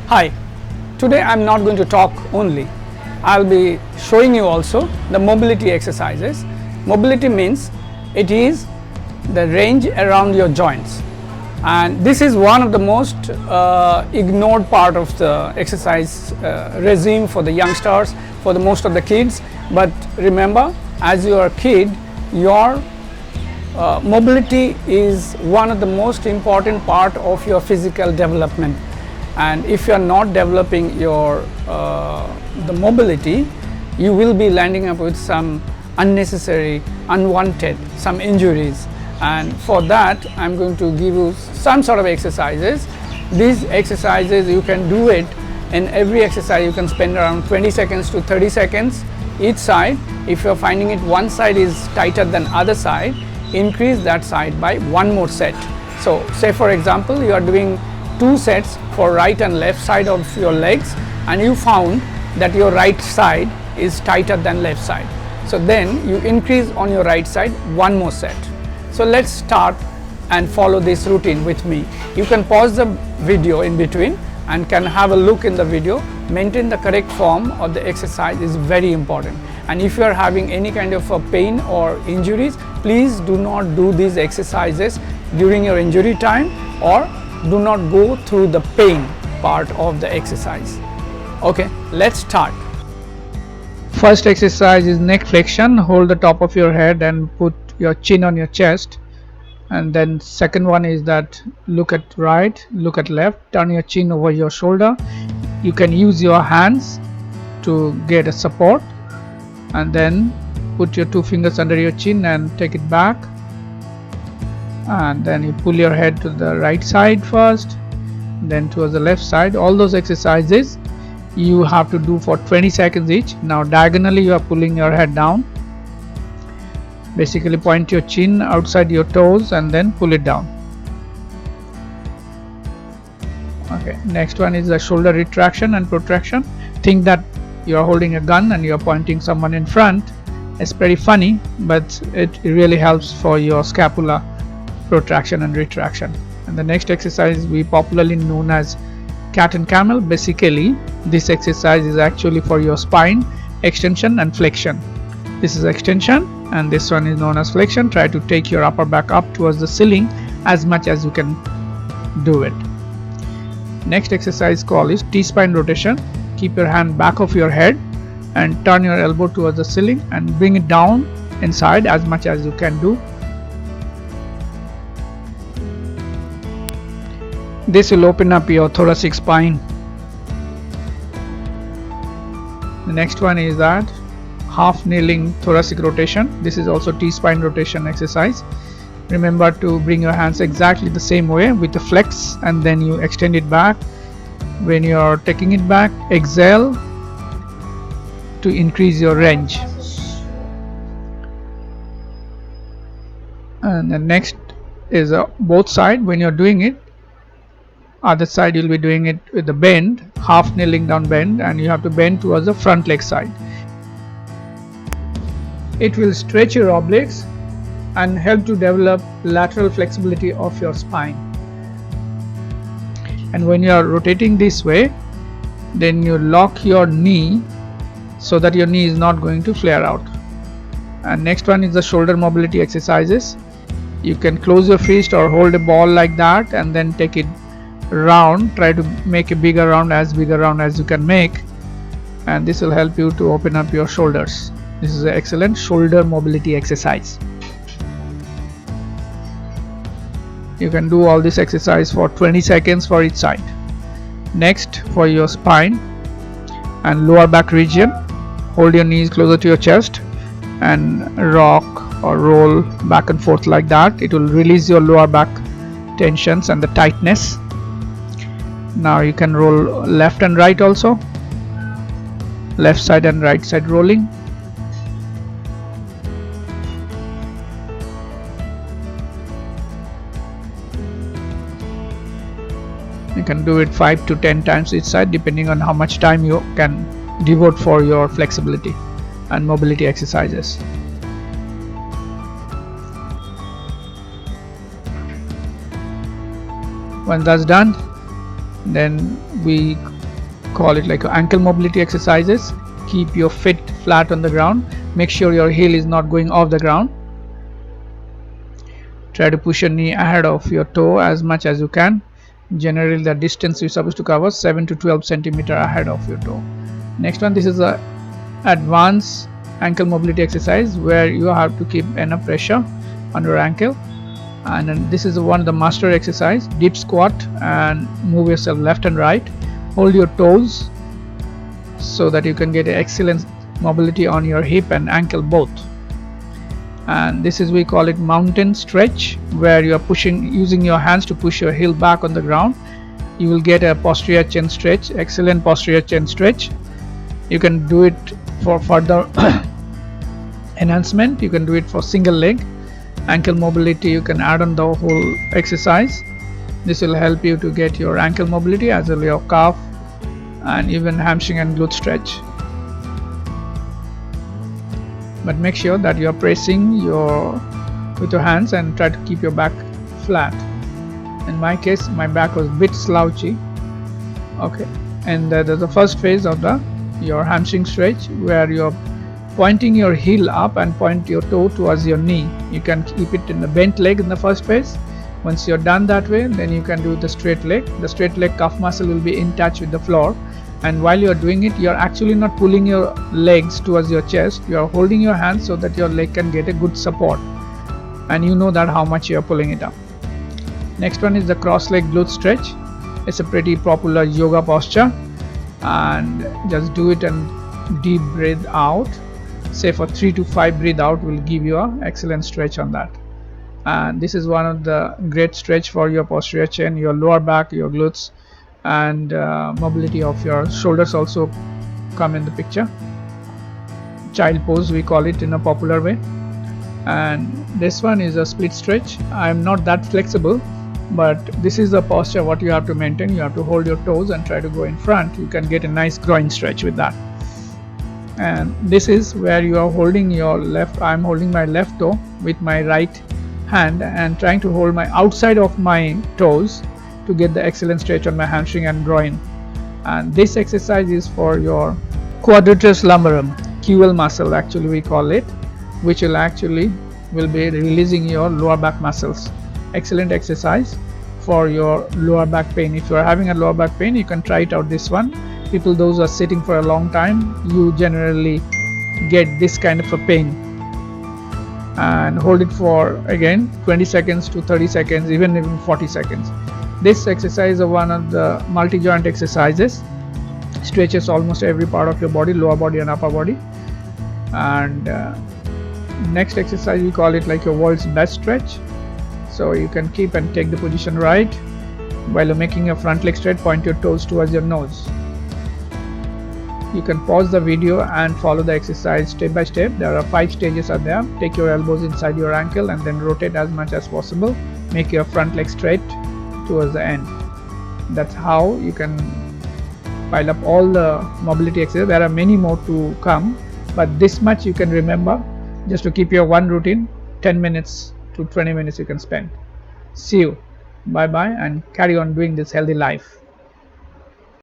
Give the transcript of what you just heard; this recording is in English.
Hi, today I am not going to talk only. I will be showing you also the mobility exercises. Mobility means it is the range around your joints, and this is one of the most ignored part of the exercise regime for the youngsters, for the most of the kids. But remember, as you are a kid, your mobility is one of the most important part of your physical development, and if you are not developing your the mobility, you will be landing up with some unnecessary, unwanted, some injuries. And for that I am going to give you some sort of exercises. These exercises you can do it in every exercise. You can spend around 20 seconds to 30 seconds each side. If you are finding it one side is tighter than other side, increase that side by one more set. So say for example you are doing 2 sets for right and left side of your legs, and you found that your right side is tighter than left side, so then you increase on your right side one more set. So let's start and follow this routine with me. You can pause the video in between and can have a look in the video. Maintain the correct form of the exercise is very important, and if you are having any kind of a pain or injuries, please do not do these exercises during your injury time, or do not go through the pain part of the exercise. Okay, let's start. First exercise is neck flexion. Hold the top of your head and put your chin on your chest. And then second one is that look at right, look at left, turn your chin over your shoulder. You can use your hands to get a support, and then put your 2 fingers under your chin and take it back, and then you pull your head to the right side first, then towards the left side. All those exercises you have to do for 20 seconds each. Now diagonally you are pulling your head down. Basically point your chin outside your toes and then pull it down. Okay, next one is the shoulder retraction and protraction. Think that you are holding a gun and you are pointing someone in front. It's pretty funny, but it really helps for your scapula protraction and retraction. And the next exercise we popularly known as cat and camel. Basically this exercise is actually for your spine extension and flexion. This is extension and this one is known as flexion. Try to take your upper back up towards the ceiling as much as you can do it. Next exercise called is T-spine rotation. Keep your hand back of your head and turn your elbow towards the ceiling and bring it down inside as much as you can do. This will open up your thoracic spine. The next one is that half kneeling thoracic rotation. This is also T-spine rotation exercise. Remember to bring your hands exactly the same way with the flex, and then you extend it back. When you are taking it back, exhale to increase your range. And the next is both side. When you're doing it, other side you'll be doing it with the bend, half kneeling down bend, and you have to bend towards the front leg side. It will stretch your obliques and help to develop lateral flexibility of your spine. And when you are rotating this way, then you lock your knee so that your knee is not going to flare out. And next one is the shoulder mobility exercises. You can close your fist or hold a ball like that and then take it round. Try to make a bigger round as you can make, and this will help you to open up your shoulders. This is an excellent shoulder mobility exercise. You can do all this exercise for 20 seconds for each side. Next, for your spine and lower back region, hold your knees closer to your chest and rock or roll back and forth like that. It will release your lower back tensions and the tightness. Now you can roll left and right also, left side and right side rolling. You can do it 5 to 10 times each side depending on how much time you can devote for your flexibility and mobility exercises. When that's done, then we call it like ankle mobility exercises. Keep your feet flat on the ground. Make sure your heel is not going off the ground. Try to push your knee ahead of your toe as much as you can. Generally the distance you're supposed to cover 7 to 12 centimeter ahead of your toe. Next one, this is a advanced ankle mobility exercise where you have to keep enough pressure on your ankle. And then this is one of the master exercise, deep squat, and move yourself left and right. Hold your toes so that you can get excellent mobility on your hip and ankle both. And this is, we call it mountain stretch, where you are pushing using your hands to push your heel back on the ground. You will get a posterior chain stretch, excellent posterior chain stretch. You can do it for further enhancement. You can do it for single leg ankle mobility. You can add on the whole exercise. This will help you to get your ankle mobility as well as your calf and even hamstring and glute stretch. But make sure that you are pressing with your hands and try to keep your back flat. In my case, my back was a bit slouchy. Okay, and the first phase of your hamstring stretch, where you're pointing your heel up and point your toe towards your knee. You can keep it in the bent leg in the first phase. Once you're done that way, then you can do the straight leg. The straight leg calf muscle will be in touch with the floor, and while you're doing it, you're actually not pulling your legs towards your chest. You're holding your hands so that your leg can get a good support, and you know that how much you're pulling it up. Next one is the cross leg glute stretch. It's a pretty popular yoga posture, and just do it and deep breathe out. Say for 3 to 5 breathe out will give you an excellent stretch on that. And this is one of the great stretch for your posterior chain, your lower back, your glutes, and mobility of your shoulders also come in the picture. Child pose, we call it in a popular way. And this one is a split stretch. I am not that flexible, but this is the posture what you have to maintain. You have to hold your toes and try to go in front. You can get a nice groin stretch with that. And this is where you are holding your left. I'm holding my left toe with my right hand and trying to hold my outside of my toes to get the excellent stretch on my hamstring and groin. And this exercise is for your quadratus lumborum, QL muscle actually we call it, which will be releasing your lower back muscles. Excellent exercise for your lower back pain. If you are having a lower back pain, you can try it out, this one. People those who are sitting for a long time, you generally get this kind of a pain. And hold it for again 20 seconds to 30 seconds, even 40 seconds. This exercise is one of the multi-joint exercises. Stretches almost every part of your body, lower body and upper body. And next exercise, we call it like your world's best stretch. So you can keep and take the position right. While you're making your front leg straight, point your toes towards your nose. You can pause the video and follow the exercise step by step. There are 5 stages are there. Take your elbows inside your ankle and then rotate as much as possible. Make your front leg straight towards the end. That's how you can pile up all the mobility exercises. There are many more to come, but this much you can remember just to keep your one routine. 10 minutes to 20 minutes you can spend. See you. Bye bye, and carry on doing this healthy life.